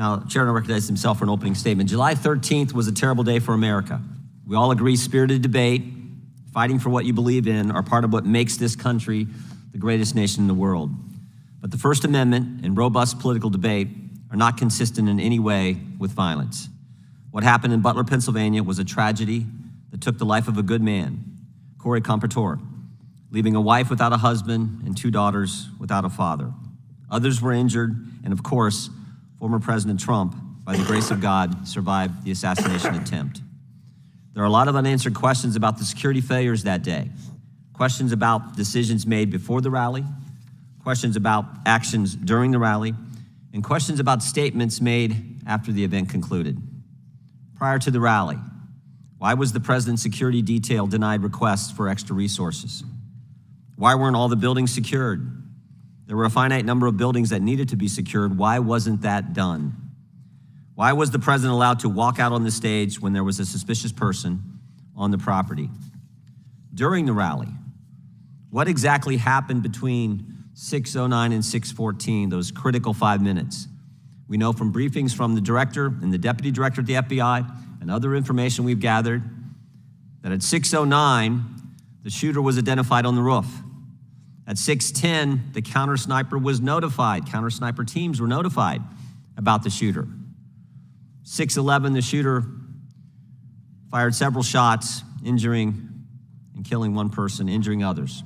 Now, Chairman recognized himself for an opening statement. July 13th was a terrible day for America. We all agree spirited debate, fighting for what you believe in, are part of what makes this country the greatest nation in the world. But the First Amendment and robust political debate are not consistent in any way with violence. What happened in Butler, Pennsylvania was a tragedy that took the life of a good man, Corey Compertore, leaving a wife without a husband and 2 daughters without a father. Others were injured, and of course, former President Trump, by the grace of God, survived the assassination attempt. There are a lot of unanswered questions about the security failures that day, questions about decisions made before the rally, questions about actions during the rally, and questions about statements made after the event concluded. Prior to the rally, why was the president's security detail denied requests for extra resources? Why weren't all the buildings secured? There were a finite number of buildings that needed to be secured. Why wasn't that done? Why was the president allowed to walk out on the stage when there was a suspicious person on the property? During the rally, what exactly happened between 6:09 and 6:14, those critical 5 minutes? We know from briefings from the director and the deputy director at the FBI and other information we've gathered that at 6:09, the shooter was identified on the roof. At 6:10, the counter sniper was notified. Counter sniper teams were notified about the shooter. 6:11, the shooter fired several shots, injuring and killing one person, injuring others.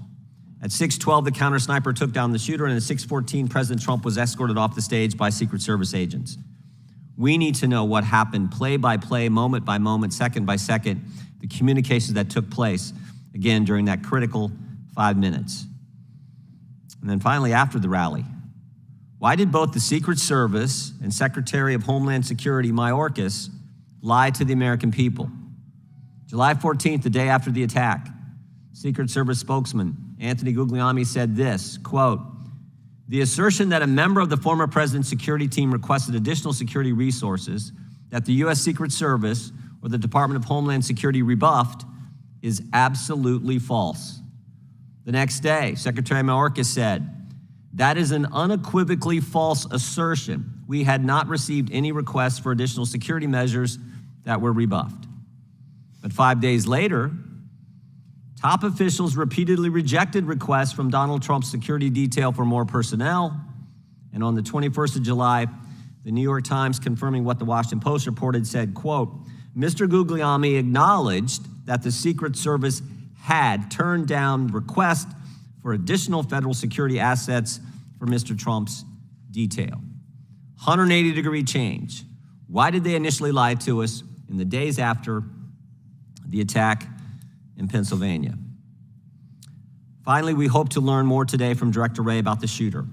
At 6:12, the counter sniper took down the shooter, and at 6:14, President Trump was escorted off the stage by Secret Service agents. We need to know what happened play by play, moment by moment, second by second, the communications that took place, again, during that critical 5 minutes. And then finally, after the rally, why did both the Secret Service and Secretary of Homeland Security, Mayorkas, lie to the American people? July 14th, the day after the attack, Secret Service spokesman Anthony Guglielmi said this, quote, "The assertion that a member of the former president's security team requested additional security resources that the U.S. Secret Service or the Department of Homeland Security rebuffed is absolutely false." The next day, Secretary Mayorkas said, "That is an unequivocally false assertion. We had not received any requests for additional security measures that were rebuffed." But 5 days later, top officials repeatedly rejected requests from Donald Trump's security detail for more personnel. And on the 21st of July, the New York Times, confirming what the Washington Post reported, said, quote, "Mr. Guglielmi acknowledged that the Secret Service had turned down requests for additional federal security assets for Mr. Trump's detail." 180-degree change. Why did they initially lie to us in the days after the attack in Pennsylvania? Finally, we hope to learn more today from Director Wray about the shooter,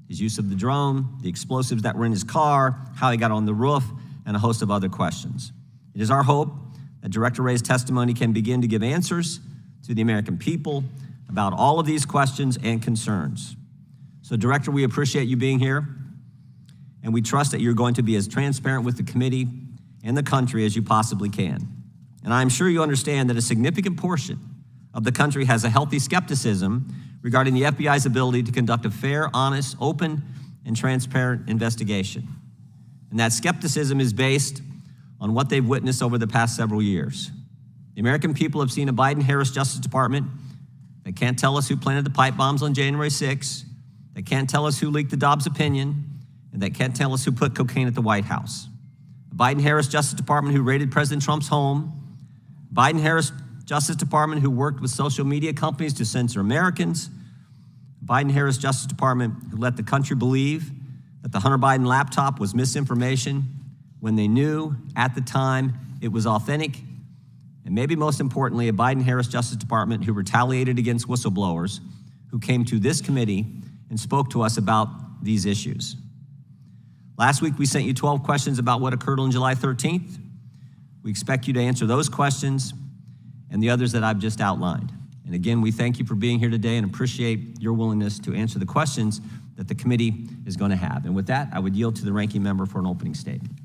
his use of the drone, the explosives that were in his car, how he got on the roof, and a host of other questions. It is our hope that Director Wray's testimony can begin to give answers to the American people about all of these questions and concerns. So, Director, we appreciate you being here, and we trust that you're going to be as transparent with the committee and the country as you possibly can. And I'm sure you understand that a significant portion of the country has a healthy skepticism regarding the FBI's ability to conduct a fair, honest, open, and transparent investigation. And that skepticism is based on what they've witnessed over the past several years. The American people have seen a Biden-Harris Justice Department that can't tell us who planted the pipe bombs on January 6th, that can't tell us who leaked the Dobbs opinion, and that can't tell us who put cocaine at the White House. A Biden-Harris Justice Department who raided President Trump's home, Biden-Harris Justice Department who worked with social media companies to censor Americans, Biden-Harris Justice Department who let the country believe that the Hunter Biden laptop was misinformation when they knew at the time it was authentic, and maybe most importantly, a Biden-Harris Justice Department who retaliated against whistleblowers who came to this committee and spoke to us about these issues. Last week, we sent you 12 questions about what occurred on July 13th. We expect you to answer those questions and the others that I've just outlined. And again, we thank you for being here today and appreciate your willingness to answer the questions that the committee is going to have. And with that, I would yield to the ranking member for an opening statement.